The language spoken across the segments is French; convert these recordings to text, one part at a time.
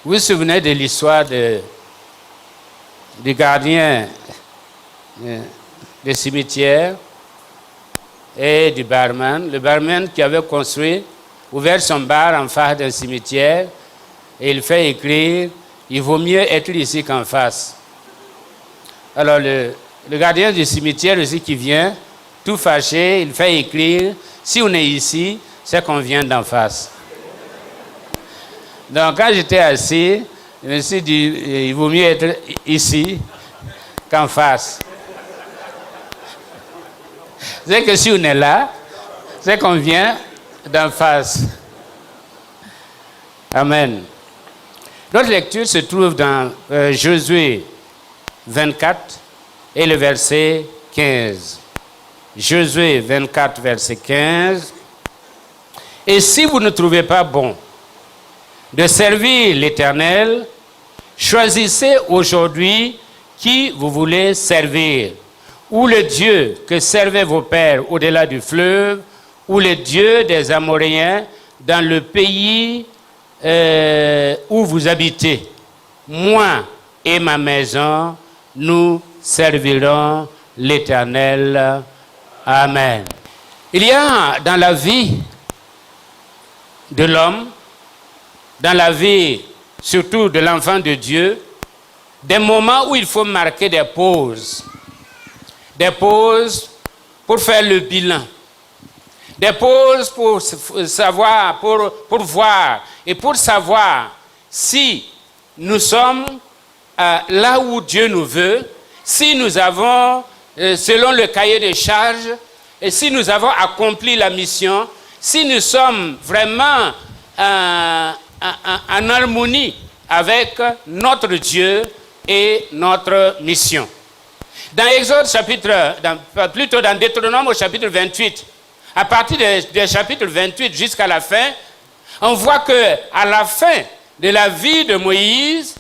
Vous vous souvenez de l'histoire du gardien des cimetières et du barman. Le barman qui avait ouvert son bar en face d'un cimetière, et il fait écrire « Il vaut mieux être ici qu'en face ». Alors le gardien du cimetière aussi qui vient, tout fâché, il fait écrire « Si on est ici, c'est qu'on vient d'en face ». Donc quand j'étais assis, je me suis dit « Il vaut mieux être ici qu'en face ». C'est que si on est là, c'est qu'on vient d'en face. Amen. Notre lecture se trouve dans Josué 24 et le verset 15. Josué 24, verset 15. Et si vous ne trouvez pas bon de servir l'Éternel, choisissez aujourd'hui qui vous voulez servir. Ou le Dieu que servaient vos pères au-delà du fleuve, ou le Dieu des Amoréens dans le pays où vous habitez. Moi et ma maison, nous servirons l'Éternel. Amen. Il y a dans la vie de l'homme, dans la vie surtout de l'enfant de Dieu, des moments où il faut marquer des pauses. Des pauses pour faire le bilan. Des pauses pour savoir, pour voir et pour savoir si nous sommes là où Dieu nous veut, si nous avons, selon le cahier des charges, et si nous avons accompli la mission, si nous sommes vraiment en harmonie avec notre Dieu et notre mission. Dans Exode dans Deutéronome au chapitre 28, à partir du chapitre 28 jusqu'à la fin, on voit qu'à la fin de la vie de Moïse,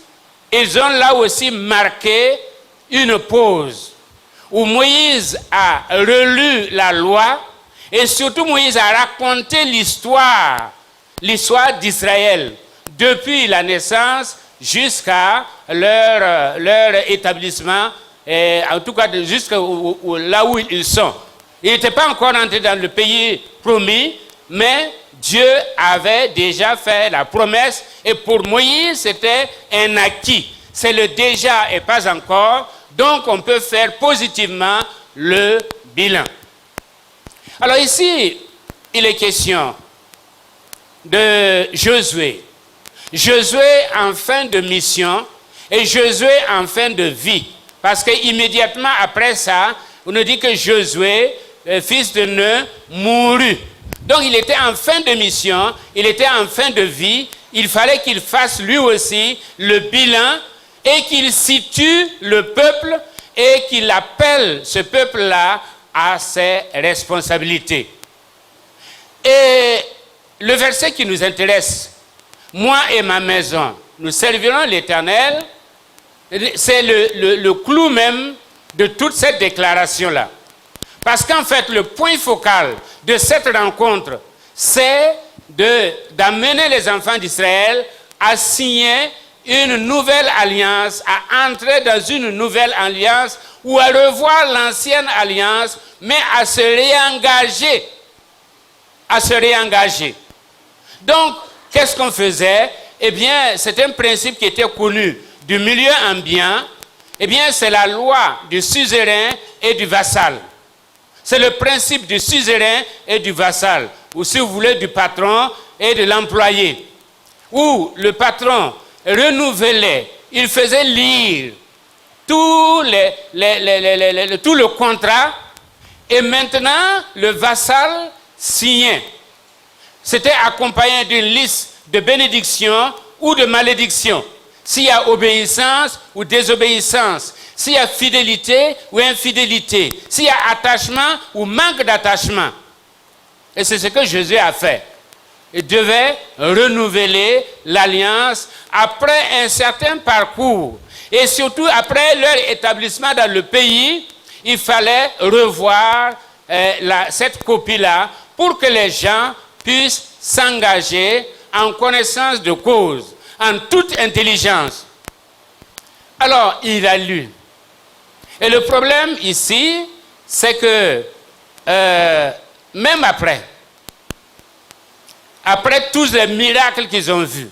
ils ont là aussi marqué une pause, où Moïse a relu la loi, et surtout Moïse a raconté l'histoire d'Israël, depuis la naissance jusqu'à leur établissement, et en tout cas jusqu'à là où ils sont. Ils n'étaient pas encore entrés dans le pays promis, mais Dieu avait déjà fait la promesse, et pour Moïse, c'était un acquis. C'est le déjà et pas encore, donc on peut faire positivement le bilan. Alors ici, il est question de Josué. Josué en fin de mission et Josué en fin de vie. Parce qu'immédiatement après ça, on nous dit que Josué, fils de Nun, mourut. Donc il était en fin de mission, il était en fin de vie, il fallait qu'il fasse lui aussi le bilan et qu'il situe le peuple et qu'il appelle ce peuple-là à ses responsabilités. Et le verset qui nous intéresse, moi et ma maison, nous servirons l'Éternel, c'est le clou même de toute cette déclaration-là. Parce qu'en fait, le point focal de cette rencontre, c'est d'amener les enfants d'Israël à signer une nouvelle alliance, à entrer dans une nouvelle alliance ou à revoir l'ancienne alliance, mais à se réengager. À se réengager. Donc, qu'est-ce qu'on faisait? Eh bien, c'est un principe qui était connu du milieu ambiant. Eh bien, c'est la loi du suzerain et du vassal. C'est le principe du suzerain et du vassal, ou si vous voulez, du patron et de l'employé. Où le patron renouvelait, il faisait lire tout le contrat, et maintenant le vassal signait. C'était accompagné d'une liste de bénédictions ou de malédictions. S'il y a obéissance ou désobéissance, s'il y a fidélité ou infidélité, s'il y a attachement ou manque d'attachement. Et c'est ce que Jésus a fait. Il devait renouveler l'alliance après un certain parcours. Et surtout après leur établissement dans le pays, il fallait revoir cette copie-là pour que les gens puissent s'engager en connaissance de cause, en toute intelligence. Alors, il a lu. Et le problème ici, c'est que même après tous les miracles qu'ils ont vus,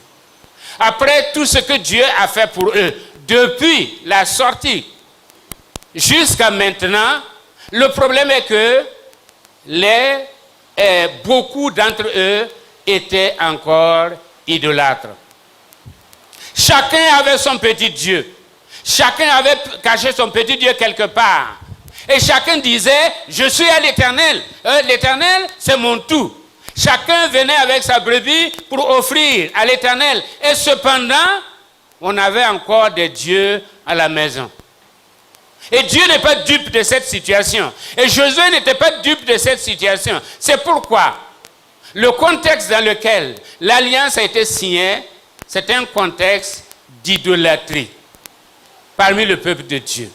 après tout ce que Dieu a fait pour eux, depuis la sortie jusqu'à maintenant, le problème est que beaucoup d'entre eux étaient encore idolâtres. Chacun avait son petit Dieu. Chacun avait caché son petit Dieu quelque part. Et chacun disait, je suis à l'Éternel. L'Éternel, c'est mon tout. Chacun venait avec sa brebis pour offrir à l'Éternel. Et cependant, on avait encore des dieux à la maison. Et Dieu n'est pas dupe de cette situation. Et Josué n'était pas dupe de cette situation. C'est pourquoi le contexte dans lequel l'alliance a été signée, c'est un contexte d'idolâtrie parmi le peuple de Dieu.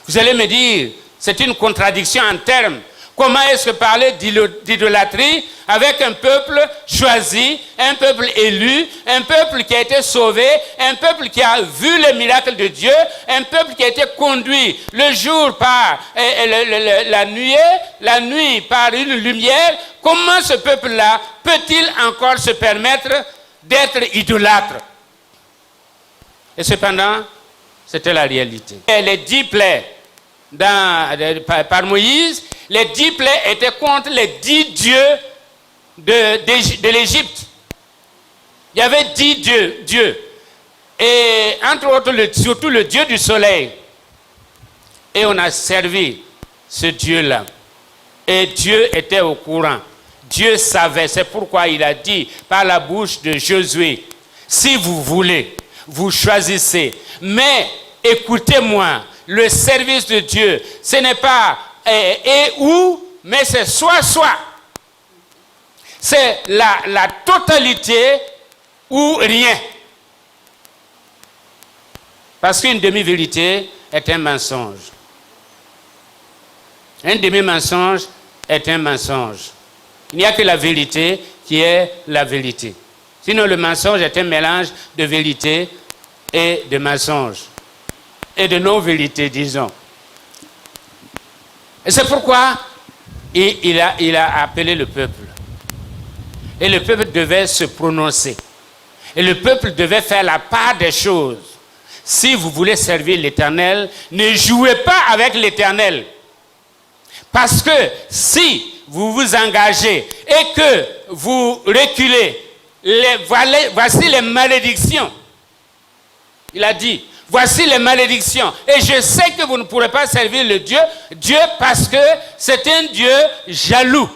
Vous allez me dire, c'est une contradiction en termes. Comment est-ce que parler d'idolâtrie avec un peuple choisi, un peuple élu, un peuple qui a été sauvé, un peuple qui a vu les miracles de Dieu, un peuple qui a été conduit le jour par la nuit par une lumière? Comment ce peuple-là peut-il encore se permettre d'être idolâtre? Et cependant, c'était la réalité. Et les 10 plaies par Moïse, les 10 plaies étaient contre les 10 dieux de l'Égypte. Il y avait 10 dieux. Et entre autres, surtout le Dieu du soleil. Et on a servi ce Dieu-là. Et Dieu était au courant. Dieu savait. C'est pourquoi il a dit par la bouche de Josué, si vous voulez, vous choisissez. Mais écoutez-moi, le service de Dieu, ce n'est pas et ou, mais c'est soit. C'est la totalité ou rien. Parce qu'une demi-vérité est un mensonge. Un demi-mensonge est un mensonge. Il n'y a que la vérité qui est la vérité. Sinon, le mensonge est un mélange de vérité et de mensonge. Et de non-vérité, disons. Et c'est pourquoi il a appelé le peuple. Et le peuple devait se prononcer. Et le peuple devait faire la part des choses. Si vous voulez servir l'Éternel, ne jouez pas avec l'Éternel. Parce que si vous vous engagez et que vous reculez, voici les malédictions. Il a dit, voici les malédictions. Et je sais que vous ne pourrez pas servir le Dieu parce que c'est un Dieu jaloux.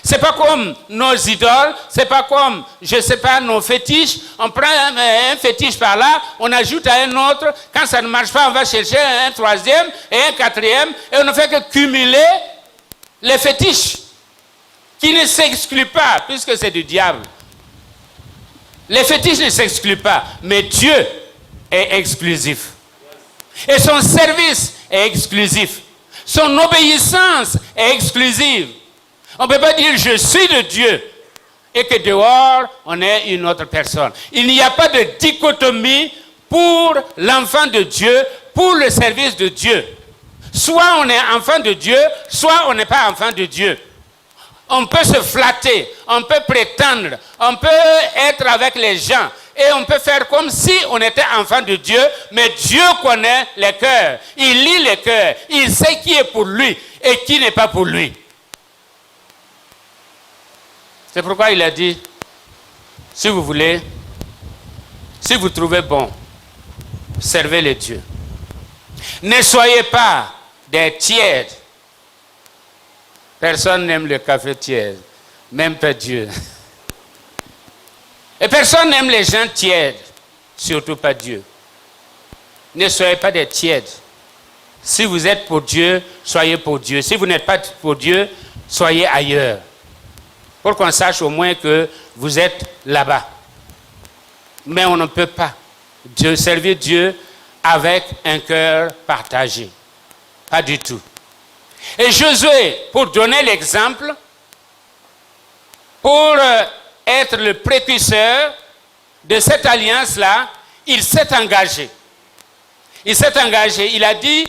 C'est pas comme nos idoles, c'est pas comme, je sais pas, nos fétiches. On prend un fétiche par là, on ajoute à un autre. Quand ça ne marche pas, on va chercher un troisième et un quatrième. Et on ne fait que cumuler les fétiches qui ne s'excluent pas, puisque c'est du diable. Les fétiches ne s'excluent pas, mais Dieu est exclusif. Et son service est exclusif. Son obéissance est exclusive. On ne peut pas dire je suis de Dieu et que dehors on est une autre personne. Il n'y a pas de dichotomie pour l'enfant de Dieu, pour le service de Dieu. Soit on est enfant de Dieu, soit on n'est pas enfant de Dieu. On peut se flatter, on peut prétendre, on peut être avec les gens et on peut faire comme si on était enfant de Dieu, mais Dieu connaît les cœurs, il lit les cœurs, il sait qui est pour lui et qui n'est pas pour lui. C'est pourquoi il a dit, si vous voulez, si vous trouvez bon, servez les dieux. Ne soyez pas des tièdes. Personne n'aime le café tiède, même pas Dieu. Et personne n'aime les gens tièdes, surtout pas Dieu. Ne soyez pas des tièdes. Si vous êtes pour Dieu, soyez pour Dieu. Si vous n'êtes pas pour Dieu, soyez ailleurs. Pour qu'on sache au moins que vous êtes là-bas. Mais on ne peut pas servir Dieu avec un cœur partagé. Pas du tout. Et Josué, pour donner l'exemple, pour être le précurseur, de cette alliance-là, il s'est engagé. Il s'est engagé. Il a dit,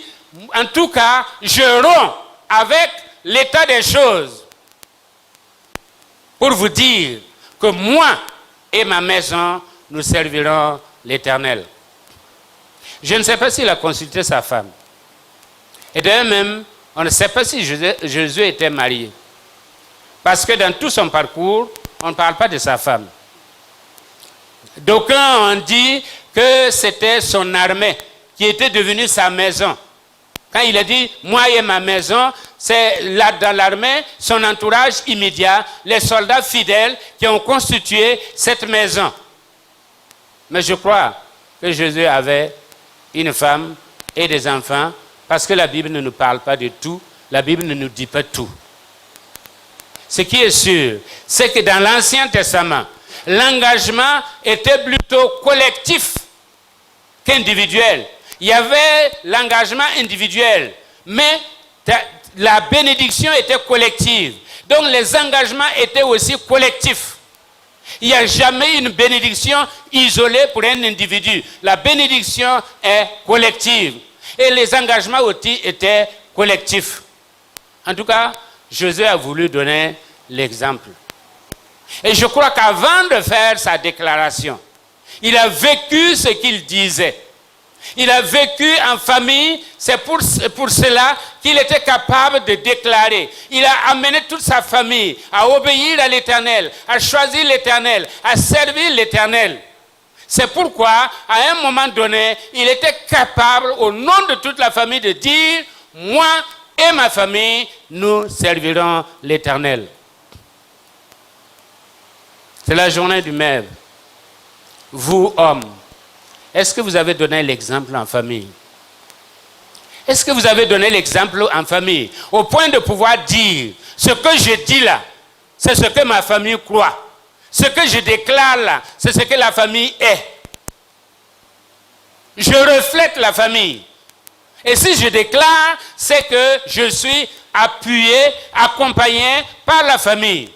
en tout cas, je romps avec l'état des choses pour vous dire que moi et ma maison, nous servirons l'Éternel. Je ne sais pas s'il a consulté sa femme. Et d'ailleurs même, on ne sait pas si Jésus était marié. Parce que dans tout son parcours, on ne parle pas de sa femme. D'aucuns ont dit que c'était son armée qui était devenue sa maison. Quand il a dit « moi et ma maison », c'est là dans l'armée, son entourage immédiat, les soldats fidèles qui ont constitué cette maison. Mais je crois que Jésus avait une femme et des enfants, parce que la Bible ne nous parle pas de tout, la Bible ne nous dit pas tout. Ce qui est sûr, c'est que dans l'Ancien Testament, l'engagement était plutôt collectif qu'individuel. Il y avait l'engagement individuel, mais la bénédiction était collective. Donc les engagements étaient aussi collectifs. Il n'y a jamais une bénédiction isolée pour un individu. La bénédiction est collective. Et les engagements aussi étaient collectifs. En tout cas, Josué a voulu donner l'exemple. Et je crois qu'avant de faire sa déclaration, il a vécu ce qu'il disait. Il a vécu en famille, c'est pour cela qu'il était capable de déclarer. Il a amené toute sa famille à obéir à l'Éternel, à choisir l'Éternel, à servir l'Éternel. C'est pourquoi, à un moment donné, il était capable, au nom de toute la famille, de dire « Moi et ma famille, nous servirons l'Éternel. » C'est la journée du Maire. Vous, hommes, est-ce que vous avez donné l'exemple en famille? Est-ce que vous avez donné l'exemple en famille? Au point de pouvoir dire, ce que je dis là, c'est ce que ma famille croit. Ce que je déclare là, c'est ce que la famille est. Je reflète la famille. Et si je déclare, c'est que je suis appuyé, accompagné par la famille.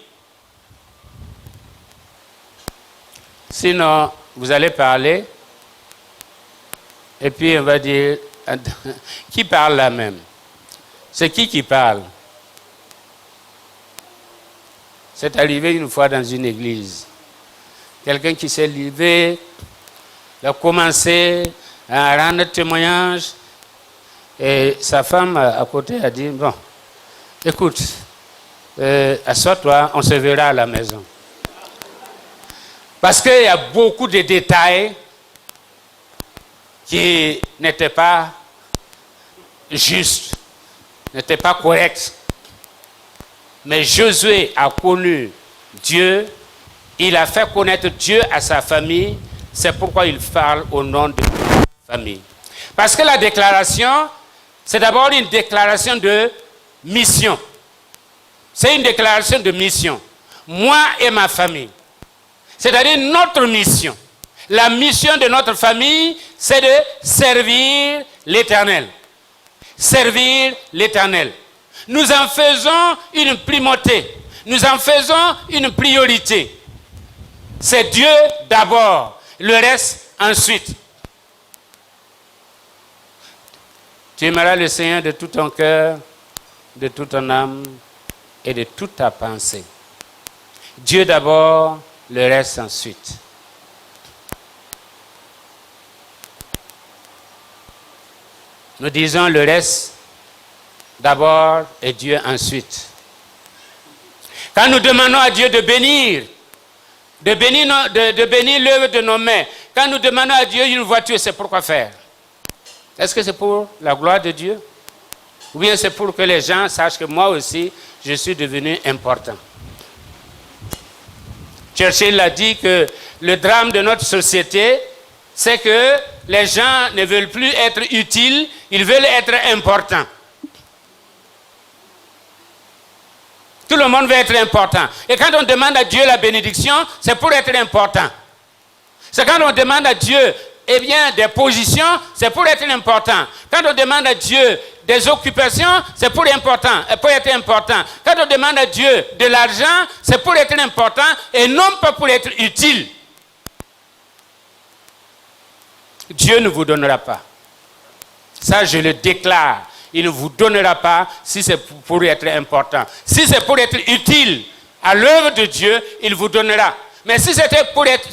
Sinon, vous allez parler, et puis on va dire, qui parle là même? C'est qui parle? C'est arrivé une fois dans une église. Quelqu'un qui s'est levé, il a commencé à rendre témoignage, et sa femme à côté a dit, bon, écoute, assois-toi, on se verra à la maison. Parce qu'il y a beaucoup de détails qui n'étaient pas justes, n'étaient pas corrects. Mais Josué a connu Dieu, il a fait connaître Dieu à sa famille, c'est pourquoi il parle au nom de sa famille. Parce que la déclaration, c'est d'abord une déclaration de mission. C'est une déclaration de mission. Moi et ma famille. C'est-à-dire notre mission. La mission de notre famille, c'est de servir l'Éternel. Servir l'Éternel. Nous en faisons une primauté. Nous en faisons une priorité. C'est Dieu d'abord, le reste ensuite. Tu aimeras le Seigneur de tout ton cœur, de toute ton âme et de toute ta pensée. Dieu d'abord, le reste ensuite. Nous disons le reste d'abord et Dieu ensuite. Quand nous demandons à Dieu de bénir l'œuvre de nos mains, quand nous demandons à Dieu une voiture, c'est pour quoi faire? Est-ce que c'est pour la gloire de Dieu? Ou bien c'est pour que les gens sachent que moi aussi, je suis devenu important? Churchill a dit que le drame de notre société, c'est que les gens ne veulent plus être utiles, ils veulent être importants. Tout le monde veut être important. Et quand on demande à Dieu la bénédiction, c'est pour être important. C'est quand on demande à Dieu, eh bien, des positions, c'est pour être important. Quand on demande à Dieu des occupations, c'est pour être important. Quand on demande à Dieu de l'argent, c'est pour être important et non pas pour être utile. Dieu ne vous donnera pas. Ça, je le déclare. Il ne vous donnera pas si c'est pour être important. Si c'est pour être utile à l'œuvre de Dieu, il vous donnera. Mais si c'était pour être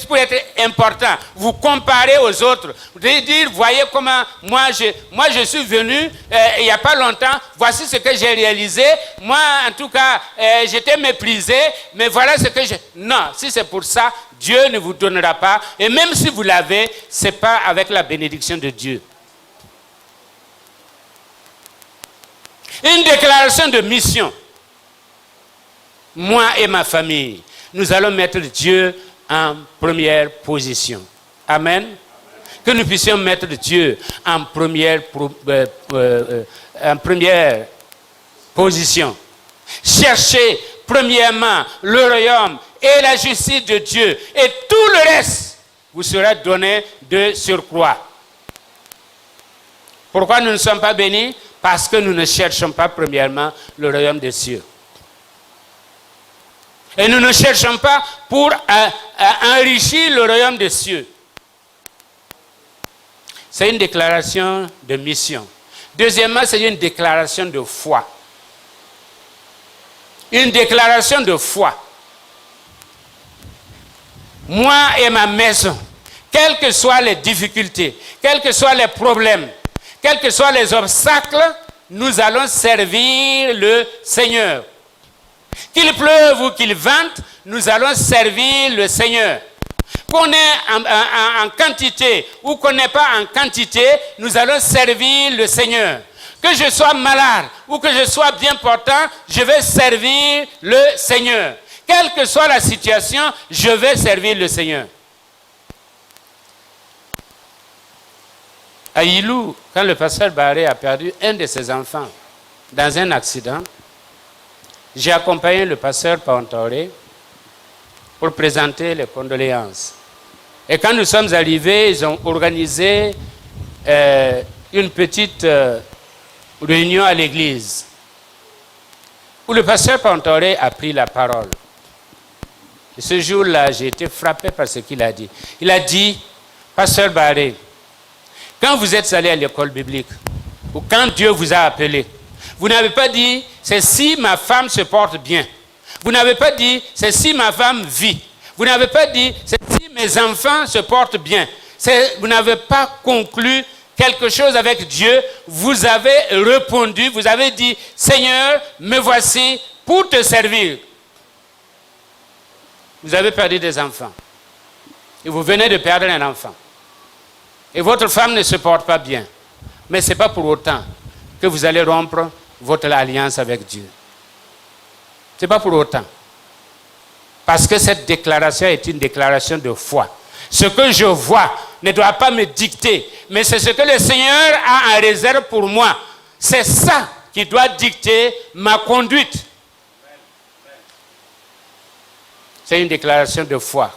important, vous comparez aux autres, vous devez dire, voyez comment moi je suis venu il n'y a pas longtemps, voici ce que j'ai réalisé, moi en tout cas j'étais méprisé, mais voilà ce que j'ai... Non, si c'est pour ça, Dieu ne vous donnera pas, et même si vous l'avez, ce n'est pas avec la bénédiction de Dieu. Une déclaration de mission. Moi et ma famille, nous allons mettre Dieu en première position. Amen. Que nous puissions mettre Dieu en première position. Cherchez premièrement le royaume et la justice de Dieu, et tout le reste vous sera donné de surcroît. Pourquoi nous ne sommes pas bénis? Parce que nous ne cherchons pas premièrement le royaume des cieux. Et nous ne cherchons pas pour enrichir le royaume des cieux. C'est une déclaration de mission. Deuxièmement, c'est une déclaration de foi. Une déclaration de foi. Moi et ma maison, quelles que soient les difficultés, quels que soient les problèmes, quels que soient les obstacles, nous allons servir le Seigneur. Qu'il pleuve ou qu'il vente, nous allons servir le Seigneur. Qu'on ait en quantité ou qu'on n'ait pas en quantité, nous allons servir le Seigneur. Que je sois malade ou que je sois bien portant, je vais servir le Seigneur. Quelle que soit la situation, je vais servir le Seigneur. À Ilou, quand le pasteur Barré a perdu un de ses enfants dans un accident, j'ai accompagné le pasteur Pantore pour présenter les condoléances. Et quand nous sommes arrivés, ils ont organisé une petite réunion à l'église où le pasteur Pantore a pris la parole. Et ce jour-là, j'ai été frappé par ce qu'il a dit. Il a dit, pasteur Barré, quand vous êtes allé à l'école biblique, ou quand Dieu vous a appelé, vous n'avez pas dit, c'est si ma femme se porte bien. Vous n'avez pas dit, c'est si ma femme vit. Vous n'avez pas dit, c'est si mes enfants se portent bien. Vous n'avez pas conclu quelque chose avec Dieu. Vous avez répondu, vous avez dit, Seigneur, me voici pour te servir. Vous avez perdu des enfants. Et vous venez de perdre un enfant. Et votre femme ne se porte pas bien. Mais ce n'est pas pour autant que vous allez rompre votre alliance avec Dieu. Ce n'est pas pour autant. Parce que cette déclaration est une déclaration de foi. Ce que je vois ne doit pas me dicter, mais c'est ce que le Seigneur a en réserve pour moi. C'est ça qui doit dicter ma conduite. C'est une déclaration de foi.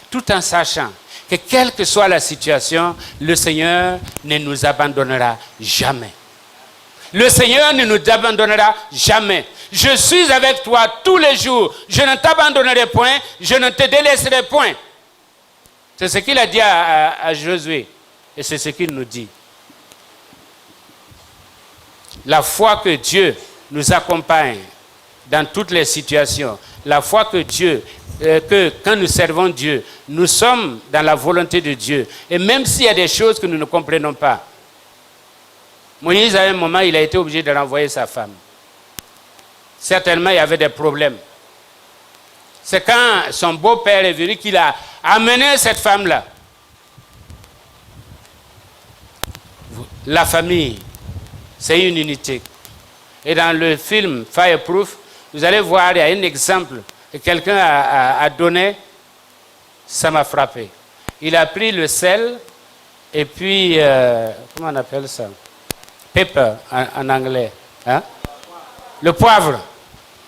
Tout en sachant que quelle que soit la situation, le Seigneur ne nous abandonnera jamais. Le Seigneur ne nous abandonnera jamais. Je suis avec toi tous les jours. Je ne t'abandonnerai point, je ne te délaisserai point. C'est ce qu'il a dit à Josué. Et c'est ce qu'il nous dit. La foi que Dieu nous accompagne dans toutes les situations. La foi que que quand nous servons Dieu, nous sommes dans la volonté de Dieu. Et même s'il y a des choses que nous ne comprenons pas, Moïse, à un moment, il a été obligé de renvoyer sa femme. Certainement, il y avait des problèmes. C'est quand son beau-père est venu qu'il a amené cette femme-là. La famille, c'est une unité. Et dans le film Fireproof, vous allez voir, il y a un exemple que quelqu'un a donné, ça m'a frappé. Il a pris le sel et puis, comment on appelle ça? Pepper en anglais. Hein? Le poivre.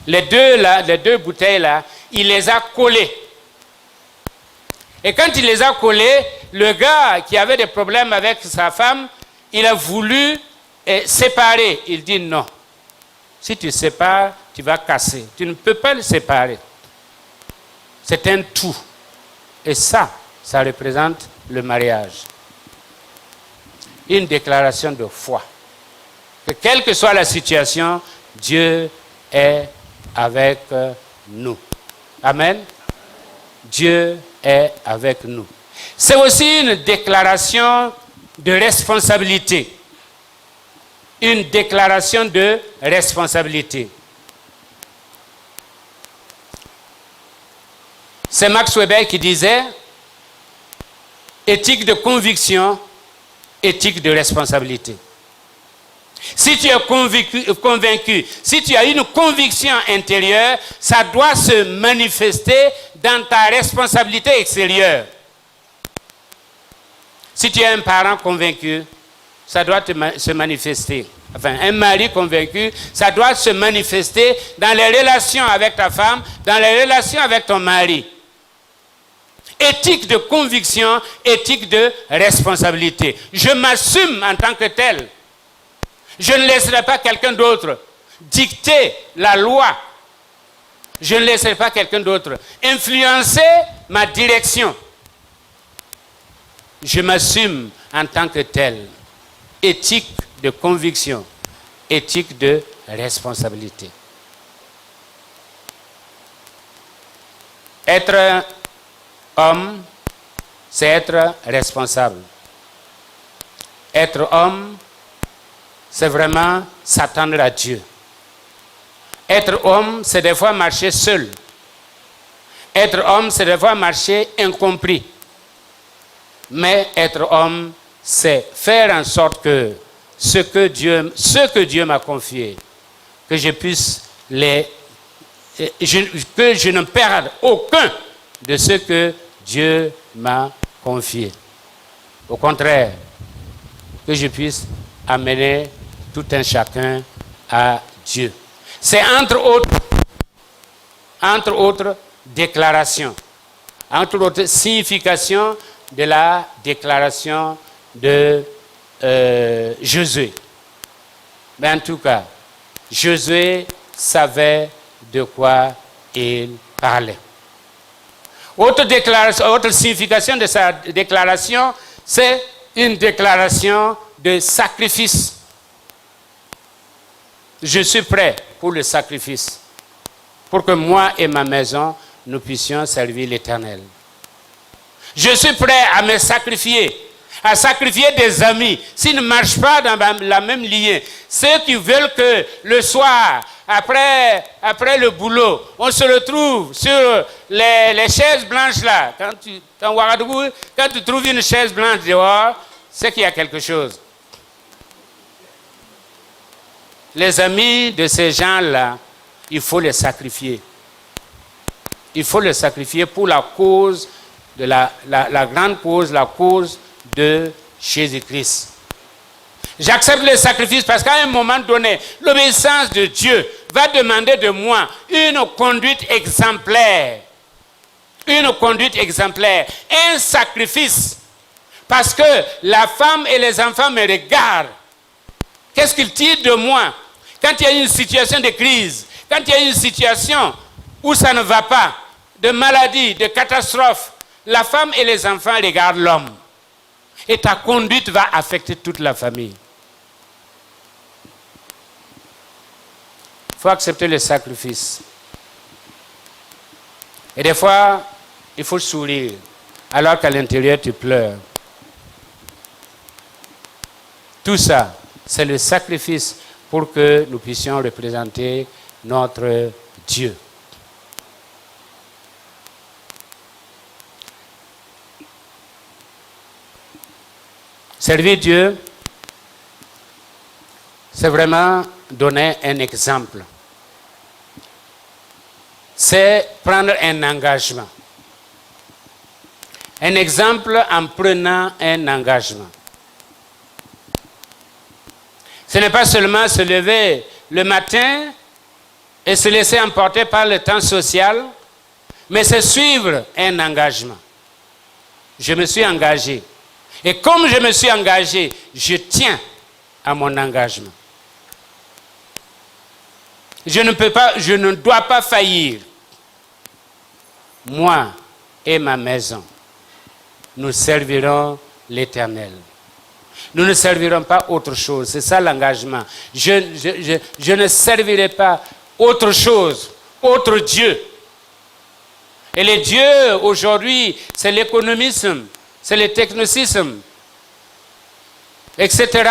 Les deux bouteilles là, il les a collées. Et quand il les a collées, le gars qui avait des problèmes avec sa femme, il a voulu séparer. Il dit non. Si tu sépares, tu vas casser. Tu ne peux pas le séparer. C'est un tout. Et ça représente le mariage. une déclaration de foi. Que quelle que soit la situation, Dieu est avec nous. Amen. Dieu est avec nous. C'est aussi une déclaration de responsabilité. Une déclaration de responsabilité. C'est Max Weber qui disait éthique de conviction, éthique de responsabilité. Si tu es convaincu, si tu as une conviction intérieure, ça doit se manifester dans ta responsabilité extérieure. Si tu es un parent convaincu, ça doit se manifester. Enfin, un mari convaincu, ça doit se manifester dans les relations avec ta femme, dans les relations avec ton mari. Éthique de conviction, éthique de responsabilité. Je m'assume en tant que tel. Je ne laisserai pas quelqu'un d'autre dicter la loi. Je ne laisserai pas quelqu'un d'autre influencer ma direction. Je m'assume en tant que tel. Éthique de conviction, éthique de responsabilité. Être homme, c'est être responsable. Être homme, c'est vraiment s'attendre à Dieu. Être homme, c'est des fois marcher seul. Être homme, c'est des fois marcher incompris. Mais être homme, c'est faire en sorte que ce que Dieu m'a confié, que je puisse que je ne perde aucun de ce que Dieu m'a confié. Au contraire, que je puisse amener tout un chacun à Dieu. C'est entre autres déclarations, entre autres significations de la déclaration de Josué. Mais en tout cas, Josué savait de quoi il parlait. Autre signification de sa déclaration, c'est une déclaration de sacrifice. Je suis prêt pour le sacrifice, pour que moi et ma maison, nous puissions servir l'Éternel. Je suis prêt à me sacrifier, à sacrifier des amis, s'ils ne marchent pas dans la même ligne. Ceux qui veulent que le soir, après le boulot, on se retrouve sur les chaises blanches là. Quand tu trouves une chaise blanche dehors, c'est qu'il y a quelque chose. Les amis de ces gens-là, il faut les sacrifier. Il faut les sacrifier pour la cause de la grande cause, la cause de Jésus-Christ. J'accepte le sacrifice parce qu'à un moment donné, l'obéissance de Dieu va demander de moi une conduite exemplaire. Une conduite exemplaire. Un sacrifice. Parce que la femme et les enfants me regardent. Qu'est-ce qu'ils tirent de moi? Quand il y a une situation de crise, quand il y a une situation où ça ne va pas, de maladie, de catastrophe, la femme et les enfants regardent l'homme. Et ta conduite va affecter toute la famille. Il faut accepter le sacrifice. Et des fois, il faut sourire, alors qu'à l'intérieur, tu pleures. Tout ça, c'est le sacrifice pour que nous puissions représenter notre Dieu. Servir Dieu, c'est vraiment donner un exemple. C'est prendre un engagement. Un exemple en prenant un engagement. Ce n'est pas seulement se lever le matin et se laisser emporter par le temps social, mais c'est suivre un engagement. Je me suis engagé. Et comme je me suis engagé, je tiens à mon engagement. Je ne dois pas faillir. Moi et ma maison, nous servirons l'Éternel. Nous ne servirons pas autre chose. C'est ça l'engagement. Je ne servirai pas autre chose, autre Dieu. Et les dieux, aujourd'hui, c'est l'économisme, c'est le technicisme, etc.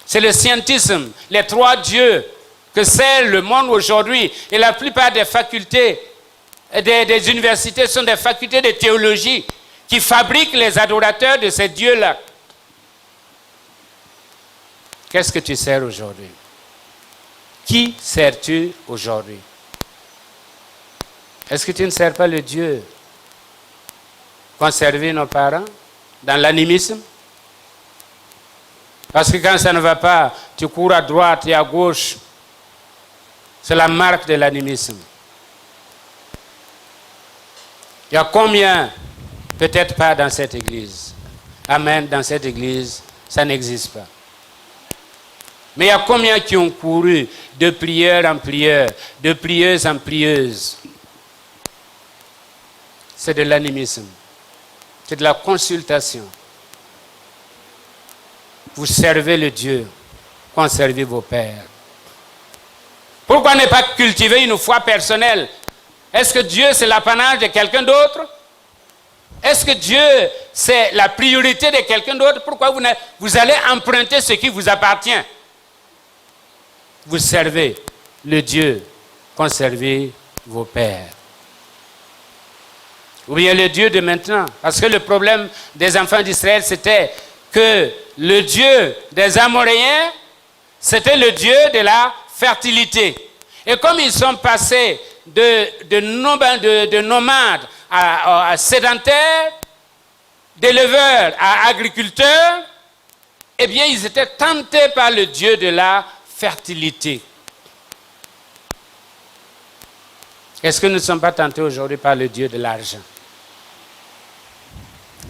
C'est le scientisme, les trois dieux que c'est le monde aujourd'hui. Et la plupart des facultés, des universités sont des facultés de théologie qui fabriquent les adorateurs de ces dieux-là. Qu'est-ce que tu sers aujourd'hui? Qui sers-tu aujourd'hui? Est-ce que tu ne sers pas le Dieu qu'ont servi nos parents dans l'animisme? Parce que quand ça ne va pas, tu cours à droite et à gauche. C'est la marque de l'animisme. Il y a combien? Peut-être pas dans cette église. Amen, dans cette église, ça n'existe pas. Mais il y a combien qui ont couru de prière en prière, de prieuse en prieuse? C'est de l'animisme. C'est de la consultation. Vous servez le Dieu qu'ont servi vos pères. Pourquoi ne pas cultiver une foi personnelle? Est-ce que Dieu c'est l'apanage de quelqu'un d'autre? Est-ce que Dieu c'est la priorité de quelqu'un d'autre? Pourquoi vous allez emprunter ce qui vous appartient? Vous servez le Dieu qu'ont servi vos pères. Ou bien le Dieu de maintenant. Parce que le problème des enfants d'Israël, c'était que le Dieu des Amoréens, c'était le Dieu de la fertilité. Et comme ils sont passés de nomades à sédentaires, d'éleveurs à agriculteurs, eh bien, ils étaient tentés par le Dieu de la fertilité. Est-ce que nous ne sommes pas tentés aujourd'hui par le Dieu de l'argent?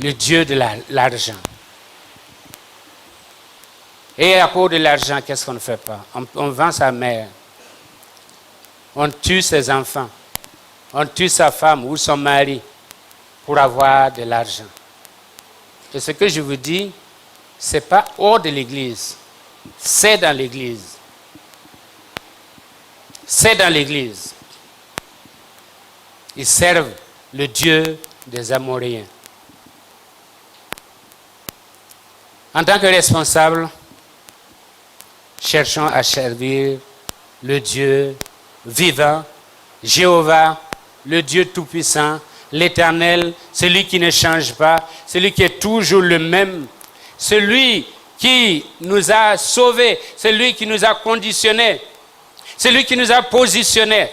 Le Dieu de l'argent. Et à cause de l'argent, qu'est-ce qu'on ne fait pas? On vend sa mère. On tue ses enfants. On tue sa femme ou son mari pour avoir de l'argent. Et ce que je vous dis, ce n'est pas hors de l'église. C'est dans l'église. C'est dans l'église. Ils servent le Dieu des Amoréens. En tant que responsables, cherchons à servir le Dieu vivant, Jéhovah, le Dieu tout-puissant, l'Éternel, celui qui ne change pas, celui qui est toujours le même, celui qui nous a sauvés, celui qui nous a conditionnés, celui qui nous a positionnés.